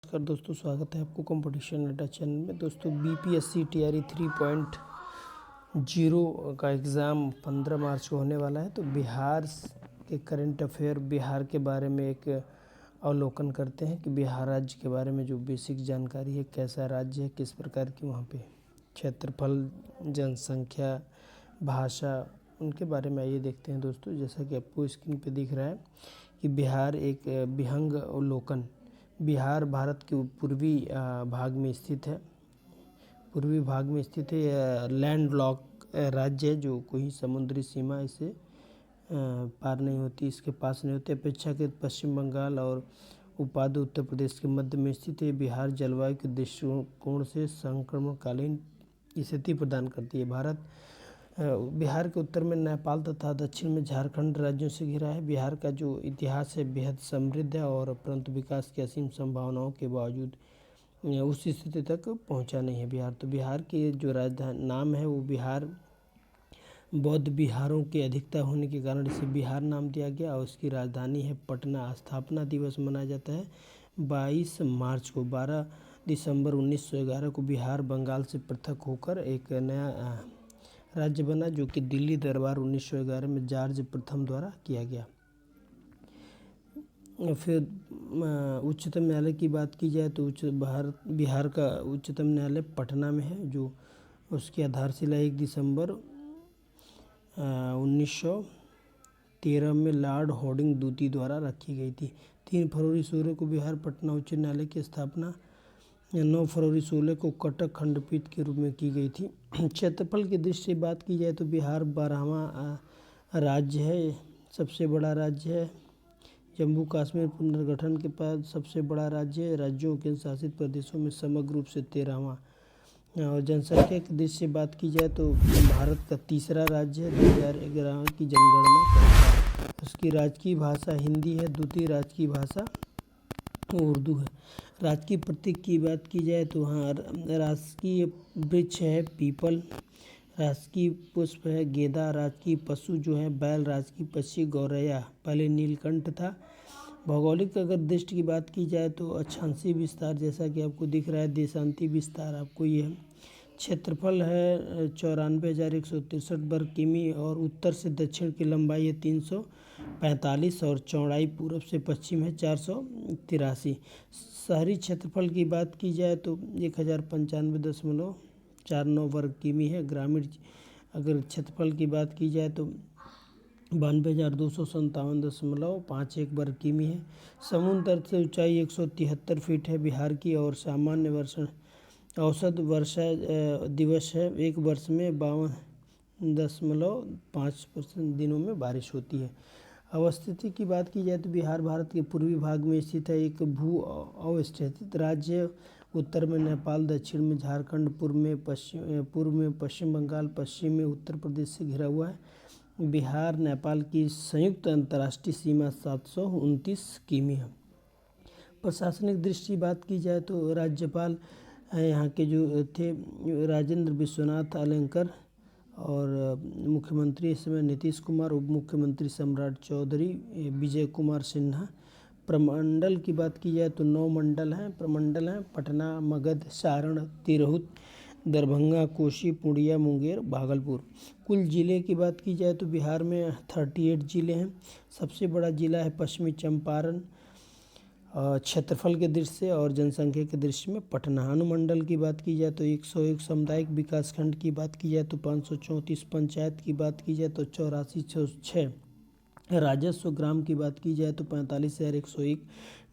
नमस्कार दोस्तों, स्वागत है आपको कंपटीशन अड्डा चैनल में। दोस्तों बीपीएससी टीआरई 3.0 का एग्ज़ाम 15 मार्च को होने वाला है। तो बिहार के करंट अफेयर, बिहार के बारे में एक अवलोकन करते हैं कि बिहार राज्य के बारे में जो बेसिक जानकारी है, कैसा राज्य है, किस प्रकार की वहाँ पे क्षेत्रफल, जनसंख्या, भाषा, उनके बारे में आइए देखते हैं दोस्तों। जैसा कि आपको स्क्रीन पे दिख रहा है कि बिहार एक विहंग अवलोकन। बिहार भारत के पूर्वी भाग में स्थित है। पूर्वी भाग में स्थित है, लैंड लॉक राज्य है, जो कोई समुद्री सीमा इसे पार नहीं होती, इसके पास नहीं होती। अपेक्षाकृत पश्चिम बंगाल और उपाधि उत्तर प्रदेश के मध्य में स्थित है। बिहार जलवायु के दृष्टिकोण से संक्रमणकालीन स्थिति प्रदान करती है। बिहार के उत्तर में नेपाल तथा दक्षिण में झारखंड राज्यों से घिरा है। बिहार का जो इतिहास है बेहद समृद्ध है और परंतु विकास की असीम संभावनाओं के बावजूद उस स्थिति तक पहुंचा नहीं है बिहार। तो बिहार की जो राजधानी नाम है वो बिहार, बौद्ध बिहारों की अधिकता होने के कारण इसे बिहार नाम दिया गया और इसकी राजधानी है पटना। स्थापना दिवस मनाया जाता है 22 मार्च को। 12 दिसंबर 1911 को बिहार बंगाल से पृथक होकर एक नया राज्य बना, जो कि दिल्ली दरबार 1911 में जॉर्ज प्रथम द्वारा किया गया। फिर उच्चतम न्यायालय की बात की जाए तो बिहार का उच्चतम न्यायालय पटना में है, जो उसकी आधारशिला 1 दिसंबर 1913 में लॉर्ड हॉर्डिंग द्वितीय द्वारा रखी गई थी। 3 फरवरी 16 को बिहार पटना उच्च न्यायालय की स्थापना 9 फरवरी 16 को कटक खंडपीठ के रूप में की गई थी। क्षेत्रफल की दृष्टि से बात की जाए तो बिहार 12वां राज्य है, सबसे बड़ा राज्य है। जम्मू कश्मीर पुनर्गठन के बाद सबसे बड़ा राज्य है। राज्यों के शासित प्रदेशों में समग्र रूप से 13वां। और जनसंख्या की दृष्टि से बात की जाए तो भारत का तीसरा राज्य है। 2011 की जनगणना के अनुसार उसकी राजकीय भाषा हिंदी है, द्वितीय राजकीय भाषा उर्दू है। राजकीय प्रतीक की बात की जाए तो हाँ, राजकीय वृक्ष है पीपल, राजकीय पुष्प है गेंदा, राजकीय पशु जो है बैल, राजकीय पक्षी गौरैया, पहले नीलकंठ था। भौगोलिक अगर दृष्टि की बात की जाए तो अक्षांशीय विस्तार, जैसा कि आपको दिख रहा है, देशांतीय विस्तार आपको ये है। क्षेत्रफल है 94,163 वर्ग किमी और उत्तर से दक्षिण की लंबाई है 345 और चौड़ाई पूर्व से पश्चिम है 483। शहरी क्षेत्रफल की बात की जाए तो 1095.49 वर्ग किमी है। ग्रामीण अगर क्षेत्रफल की बात की जाए तो 92,257.51 वर्ग किमी है। समुद्र तट से ऊंचाई 173 फीट है बिहार की और सामान्य औसत वर्षा दिवस है। एक वर्ष में 52.5% दिनों में बारिश होती है। अवस्थिति की बात की जाए तो बिहार भारत के पूर्वी भाग में स्थित है, एक भू अवस्थित राज्य। उत्तर में नेपाल, दक्षिण में झारखंड, पूर्व में पश्चिम बंगाल, पश्चिम में उत्तर प्रदेश से घिरा हुआ है। बिहार नेपाल की संयुक्त अंतर्राष्ट्रीय सीमा 729 किमी है। प्रशासनिक दृष्टि बात की जाए तो राज्यपाल यहाँ के जो थे राजेंद्र विश्वनाथ अलेंकर और मुख्यमंत्री इस समय नीतीश कुमार, उप मुख्यमंत्री सम्राट चौधरी, विजय कुमार सिन्हा। प्रमंडल की बात की जाए तो 9 मंडल हैं, प्रमंडल हैं पटना, मगध, सारण, तिरहुत, दरभंगा, कोसी, पूर्णिया, मुंगेर, भागलपुर। कुल जिले की बात की जाए तो बिहार में 38 जिले हैं। सबसे बड़ा जिला है पश्चिमी चंपारण क्षेत्रफल के दृष्टि से और जनसंख्या के दृष्टि में पटना। अनुमंडल की बात की जाए तो 101, सामुदायिक विकास खंड की बात की जाए तो 534, पंचायत की बात की जाए तो 8406, राजस्व ग्राम की बात की जाए तो 45,101,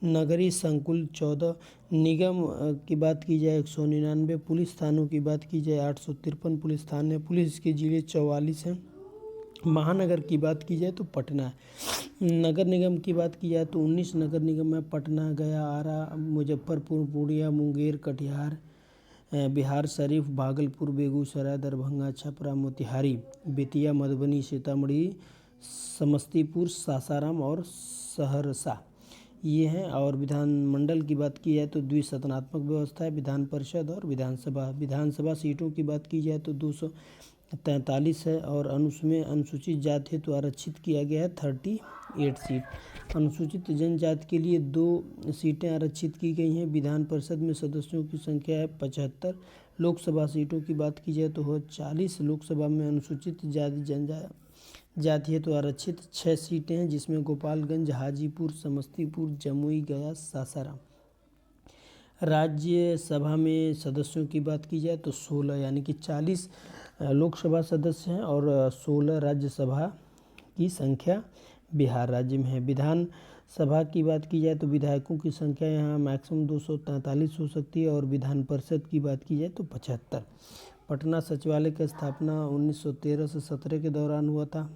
नगरीय संकुल 14, निगम की बात की जाए 199, पुलिस थानों की बात की जाए 853 पुलिस थाने, पुलिस के जिले 44 हैं। महानगर की बात की जाए तो पटना है। नगर निगम की बात की जाए तो 19 नगर निगम है। पटना, गया, आरा, मुजफ्फरपुर, पूर्णिया, मुंगेर, कटिहार, बिहार शरीफ, भागलपुर, बेगूसराय, दरभंगा, छपरा, मोतिहारी, बेतिया, मधुबनी, सीतामढ़ी, समस्तीपुर, सासाराम और सहरसा ये हैं। और विधानमंडल की बात की जाए तो द्विसदनात्मक व्यवस्था है, विधान परिषद और विधानसभा। विधानसभा सीटों की बात की जाए तो 43 है और उसमें अनुसूचित जाति हेतु आरक्षित किया गया है 38 सीट। अनुसूचित जनजाति के लिए 2 सीटें आरक्षित की गई हैं। विधान परिषद में सदस्यों की संख्या है 75। लोकसभा सीटों की बात की जाए तो हो 40। लोकसभा में अनुसूचित जाति हेतु आरक्षित 6 सीटें हैं, जिसमें गोपालगंज, हाजीपुर, समस्तीपुर, जमुई, गया, सासाराम। राज्यसभा में सदस्यों की बात की जाए तो 16 यानी कि 40 लोकसभा सदस्य हैं और 16 राज्यसभा की संख्या बिहार राज्य में है। विधान सभा की बात की जाए तो विधायकों की संख्या यहाँ मैक्सिमम 243 हो सकती है और विधान परिषद की बात की जाए तो 75। पटना सचिवालय की स्थापना 1913 से 17 के दौरान हुआ था।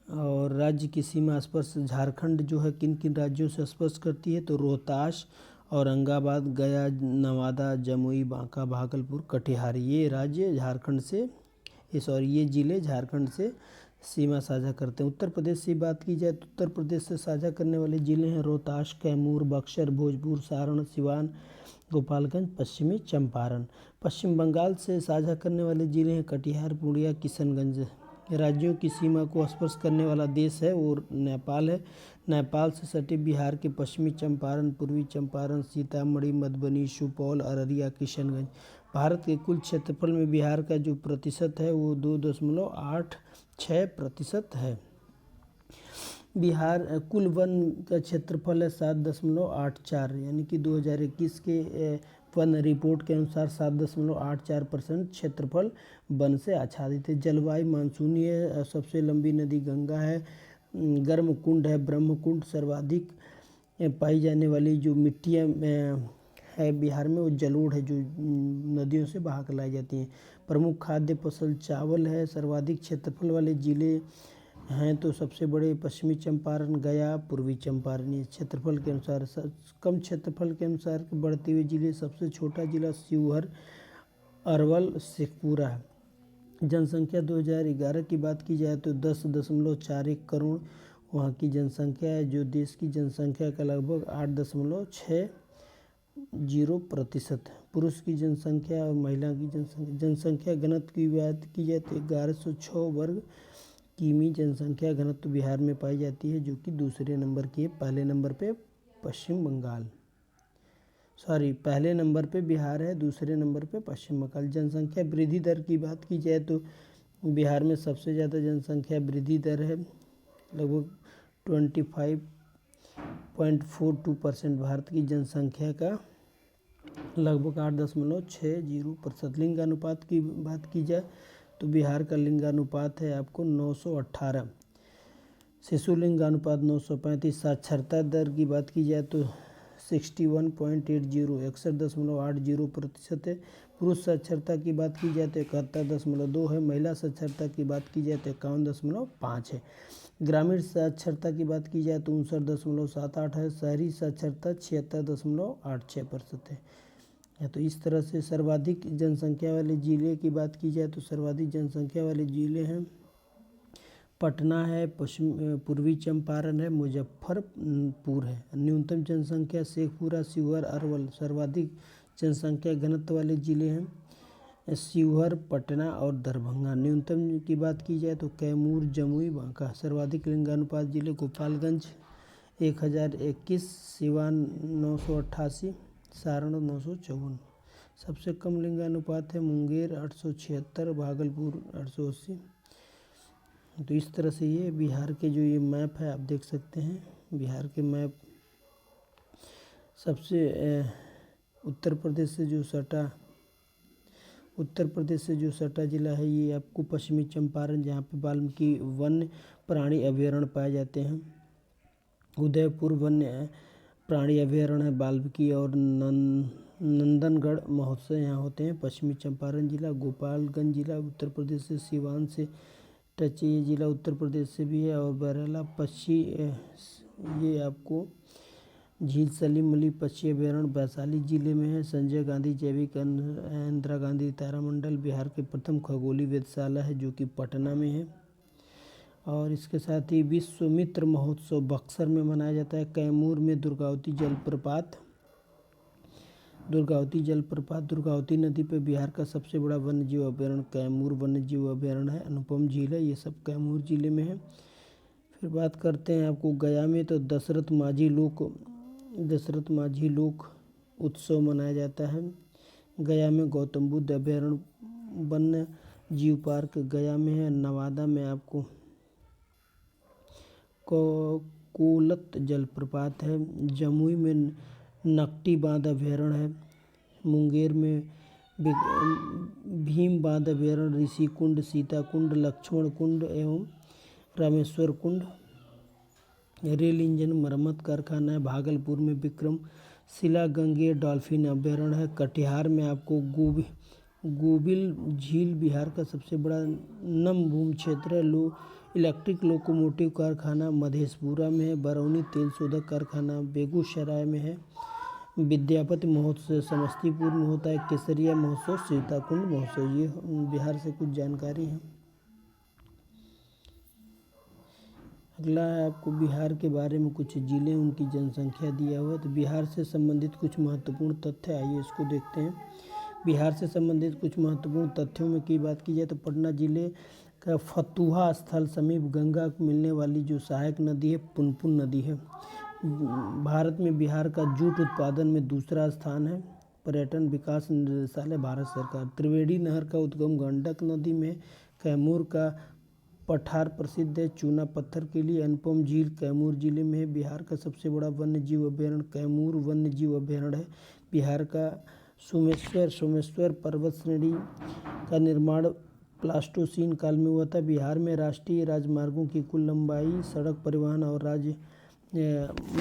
और राज्य की सीमा स्पर्श झारखंड जो है किन किन राज्यों से स्पर्श करती है तो रोहतास, औरंगाबाद, गया, नवादा, जमुई, बांका, भागलपुर, कटिहार, ये राज्य झारखंड से ये जिले झारखंड से सीमा साझा करते हैं। उत्तर प्रदेश से बात की जाए तो उत्तर प्रदेश से साझा करने वाले जिले हैं रोहतास, कैमूर, बक्सर, भोजपुर, सारण, सिवान, गोपालगंज, पश्चिमी चंपारण। पश्चिम बंगाल से साझा करने वाले जिले हैं कटिहार, पूर्णिया, किशनगंज। राज्यों की सीमा को स्पर्श करने वाला देश है वो नेपाल है। नेपाल से सटे बिहार के पश्चिमी चंपारण, पूर्वी चंपारण, सीतामढ़ी, मधुबनी, सुपौल, अररिया, किशनगंज। भारत के कुल क्षेत्रफल में बिहार का जो प्रतिशत है वो 2.86% है। बिहार कुल वन का क्षेत्रफल है 7.84 यानी कि 2021 के वन रिपोर्ट के अनुसार 7.84% क्षेत्रफल वन से आच्छादित है। जलवायु मानसूनी है। सबसे लंबी नदी गंगा है। गर्म कुंड है ब्रह्मकुंड। सर्वाधिक पाई जाने वाली जो मिट्टियाँ है बिहार में वो जलोढ़ है जो नदियों से बहा कर लाई जाती हैं। प्रमुख खाद्य फसल चावल है। सर्वाधिक क्षेत्रफल वाले जिले हैं तो सबसे बड़े पश्चिमी चंपारण, गया, पूर्वी चंपारण। ये क्षेत्रफल के अनुसार कम क्षेत्रफल के अनुसार बढ़ते हुए जिले सबसे छोटा जिला शिवहर, अरवल, शेखपुरा है। जनसंख्या 2011 की बात की जाए तो 10.41 करोड़ वहाँ की जनसंख्या है, जो देश की जनसंख्या का लगभग 8.60% है। पुरुष की जनसंख्या और महिला की जनसंख्या घनत्व की बात की जाए तो 1106 वर्ग किमी जनसंख्या घनत्व बिहार में पाई जाती है, जो कि दूसरे नंबर की है। पहले नंबर पे पहले नंबर पे बिहार है, दूसरे नंबर पे पश्चिम बंगाल। जनसंख्या वृद्धि दर की बात की जाए तो बिहार में सबसे ज़्यादा जनसंख्या वृद्धि दर है, लगभग 25.42%। भारत की जनसंख्या का लगभग 8.60%। लिंगानुपात की बात की जाए तो बिहार का लिंगानुपात है आपको 918। शिशु लिंगानुपात 935। साक्षरता दर की बात की जाए तो 61.80 है। पुरुष साक्षरता की बात की जाए तो 71.2 है। महिला साक्षरता की बात की जाए तो 51.5 है। ग्रामीण साक्षरता की बात की जाए तो 59.78 है। शहरी साक्षरता 76.86% है। तो इस तरह से सर्वाधिक जनसंख्या वाले ज़िले की बात की जाए तो सर्वाधिक जनसंख्या वाले ज़िले हैं पटना है, पूर्वी चंपारण है, मुजफ्फरपुर है। न्यूनतम जनसंख्या शेखपुरा, शिवहर, अरवल। सर्वाधिक जनसंख्या घनत्व वाले ज़िले हैं शिवहर, पटना और दरभंगा। न्यूनतम की बात की जाए तो कैमूर, जमुई, बांका। सर्वाधिक लिंगानुपात जिले गोपालगंज 1021, सिवान 988, सारण 954। सबसे कम लिंगानुपात है मुंगेर 876, भागलपुर 880। तो इस तरह से ये बिहार के जो ये मैप है आप देख सकते हैं। बिहार के मैप सबसे उत्तर प्रदेश से जो सटा जिला है ये आपको पश्चिमी चंपारण, जहाँ पे वाल्मीकि वन्य प्राणी अभयारण्य पाए जाते हैं। उदयपुर वन्य प्राणी अभयारण्य है। वाल्मीकि और नंदनगढ़ महोत्सव यहाँ होते हैं। पश्चिमी चंपारण जिला, गोपालगंज जिला उत्तर प्रदेश से, सिवान से टच ये जिला उत्तर प्रदेश से भी है। और बरेला पक्षी ये आपको झील सलीम अली पक्षी अभयारण्य वैशाली जिले में है। संजय गांधी जैविक इंदिरा गांधी तारामंडल बिहार के प्रथम खगोलीय वेधशाला है, जो कि पटना में है। और इसके साथ ही विश्वामित्र महोत्सव बक्सर में मनाया जाता है। कैमूर में दुर्गावती जलप्रपात दुर्गावती जलप्रपात दुर्गावती नदी पर बिहार का सबसे बड़ा वन्यजीव अभयारण्य कैमूर वन्यजीव अभयारण्य है। अनुपम झील है, ये सब कैमूर जिले में है। फिर बात करते हैं आपको गया में, तो दशरथ माझी लोक उत्सव मनाया जाता है। गया में गौतम बुद्ध अभयारण्य वन्य जीव पार्क गया में है। नवादा में आपको कोलत जलप्रपात है। जमुई में नकटी बांध अभयारण्य है। मुंगेर में भीम बांध अभयारण्य, ऋषि कुंड, सीता कुंड, लक्ष्मण कुंड एवं रामेश्वर कुंड। रेल इंजन मरम्मत कारखाना है। भागलपुर में विक्रम शिला गंगेय डॉल्फिन अभयारण्य है। कटिहार में आपको गोबिल झील बिहार का सबसे बड़ा नम भूमि क्षेत्र है। इलेक्ट्रिक लोकोमोटिव कारखाना मधेशपुरा में है। बरौनी तेल शोधक कारखाना बेगूसराय में है। विद्यापति महोत्सव समस्तीपुर में होता है। केसरिया महोत्सव सीताकुंड महोत्सव। ये बिहार से कुछ जानकारी है। अगला है आपको बिहार के बारे में कुछ जिले उनकी जनसंख्या दिया हुआ है। तो बिहार से संबंधित कुछ महत्वपूर्ण तथ्य, आइए इसको देखते हैं। बिहार से संबंधित कुछ महत्वपूर्ण तथ्यों में की बात की जाए तो पटना जिले का फतुहा स्थल समीप गंगा को मिलने वाली जो सहायक नदी है पुनपुन नदी है। भारत में बिहार का जूट उत्पादन में दूसरा स्थान है। पर्यटन विकास निदेशालय भारत सरकार। त्रिवेणी नहर का उद्गम गंडक नदी में। कैमूर का पठार प्रसिद्ध है चूना पत्थर के लिए। अनुपम झील कैमूर जिले में है। बिहार का सबसे बड़ा वन्यजीव अभयारण्य कैमूर वन्यजीव अभयारण्य है। बिहार का सोमेश्वर पर्वत श्रेणी का निर्माण प्लास्टोसीन काल में हुआ था। बिहार में राष्ट्रीय राजमार्गों की कुल लंबाई सड़क परिवहन और राज्य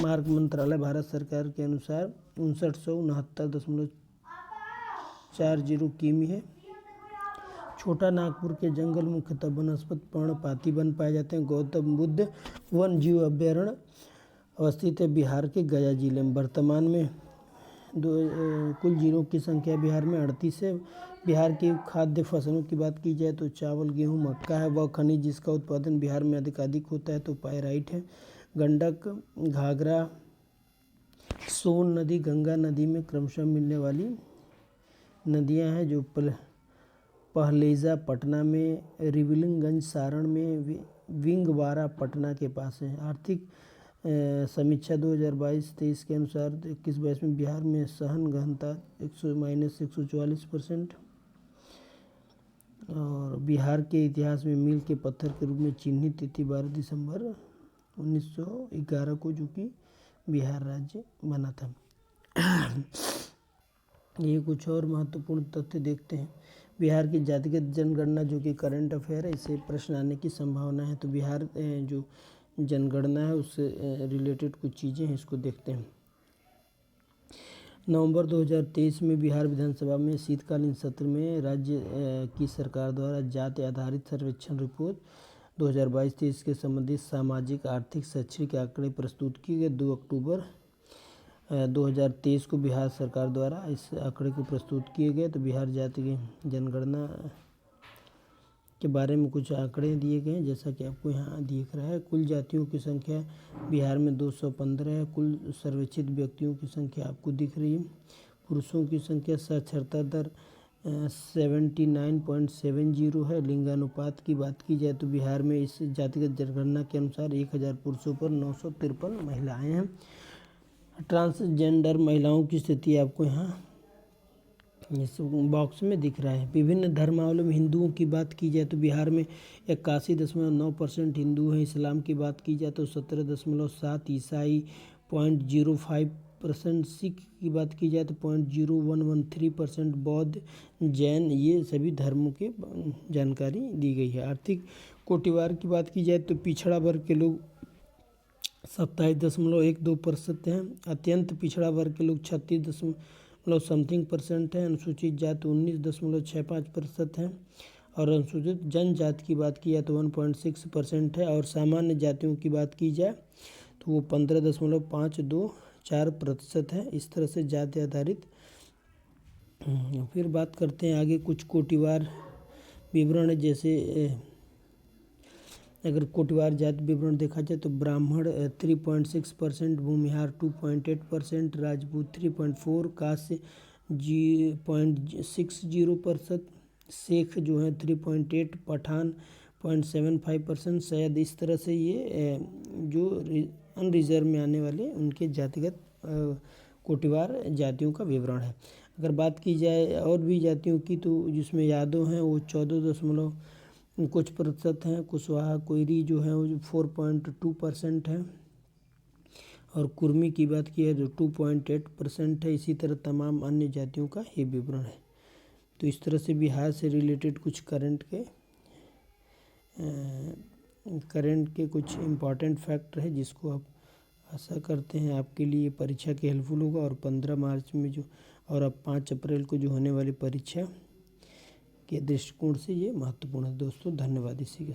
मार्ग मंत्रालय भारत सरकार के अनुसार 5969.40 किमी है। छोटा नागपुर के जंगल मुख्यतः वनस्पत पर्णपाती वन पाए जाते हैं। गौतम बुद्ध वन जीव अभयारण्य अवस्थित है बिहार के गया जिले में। वर्तमान में कुल जिलों की संख्या बिहार में 38 है। बिहार की खाद्य फसलों की बात की जाए तो चावल गेहूं मक्का है। वह खनिज जिसका उत्पादन बिहार में अधिकाधिक होता है तो पायराइट है। गंडक घाघरा सोन नदी गंगा नदी में क्रमशः मिलने वाली नदियां हैं जो पहलेजा पटना में, रिविलिंगगंज सारण में, विंगवारा पटना के पास है। आर्थिक समीक्षा 2022-23 के अनुसार 21-22 में बिहार में सहन गहनता -144% और बिहार के इतिहास में मील के पत्थर के रूप में चिन्हित तिथि 12 दिसंबर 1911 को जो कि बिहार राज्य बना था। ये कुछ और महत्वपूर्ण तथ्य देखते हैं। बिहार की जातिगत जनगणना जो कि करंट अफेयर है, इससे प्रश्न आने की संभावना है। तो बिहार जो जनगणना है उससे रिलेटेड कुछ चीज़ें हैं, इसको देखते हैं। नवंबर 2023 में बिहार विधानसभा में शीतकालीन सत्र में राज्य की सरकार द्वारा जाति आधारित सर्वेक्षण रिपोर्ट 2022-23 के संबंधित सामाजिक आर्थिक शैक्षिक आंकड़े प्रस्तुत किए गए। 2 अक्टूबर 2023 को बिहार सरकार द्वारा इस आंकड़े को प्रस्तुत किए गए। तो बिहार जाति की जनगणना के बारे में कुछ आंकड़े दिए गए हैं जैसा कि आपको यहाँ दिख रहा है। कुल जातियों की संख्या बिहार में 215 है। कुल सर्वेक्षित व्यक्तियों की संख्या आपको दिख रही है। पुरुषों की संख्या साक्षरता दर 79.70 है। लिंगानुपात की बात की जाए तो बिहार में इस जातिगत जनगणना के अनुसार 1000 पुरुषों पर 953 महिलाएँ हैं। ट्रांसजेंडर महिलाओं की स्थिति आपको यहाँ इस बॉक्स में दिख रहा है। विभिन्न धर्मावलंबी हिंदुओं की बात की जाए तो बिहार में 81.9% हिंदू हैं। इस्लाम की बात की जाए तो 17.7, ईसाई 0.05%, सिख की बात की जाए तो 0.0113%, बौद्ध जैन ये सभी धर्मों के जानकारी दी गई है। आर्थिक कोटिवार की बात की जाए तो पिछड़ा वर्ग के लोग 27.12% हैं। अत्यंत पिछड़ा वर्ग के लोग 36.समथिंग% हैं। अनुसूचित जाति 19.65% हैं और अनुसूचित जनजाति की बात की जाए तो 1.6% है। और सामान्य जातियों की बात की जाए तो वो 15.524% है। इस तरह से जाति आधारित। फिर बात करते हैं आगे कुछ कोटिवार विवरण, जैसे अगर कोटिवार जाति विवरण देखा जाए तो ब्राह्मण 3.6%, भूमिहार 2.8%, राजपूत 3.4%, कास्य 0.60%, शेख जो है 3.8, पठान 0.75%। शायद इस तरह से ये जो अनरिजर्व में आने वाले उनके जातिगत कोटिवार जातियों का विवरण है। अगर बात की जाए और भी जातियों की तो जिसमें यादव हैं वो 14 कुछ प्रतिशत हैं, कुशवाहा कोयरी जो है वो 4.2% है, और कुर्मी की बात की है तो 2.8% है। इसी तरह तमाम अन्य जातियों का ये विवरण है। तो इस तरह से बिहार से रिलेटेड कुछ करंट के कुछ इम्पॉर्टेंट फैक्ट है, जिसको आप आशा करते हैं आपके लिए परीक्षा के हेल्पफुल होगा। और 15 मार्च में जो और अब 5 अप्रैल को जो होने वाली परीक्षा के दृष्टिकोण से ये महत्वपूर्ण है। दोस्तों धन्यवाद। इसी के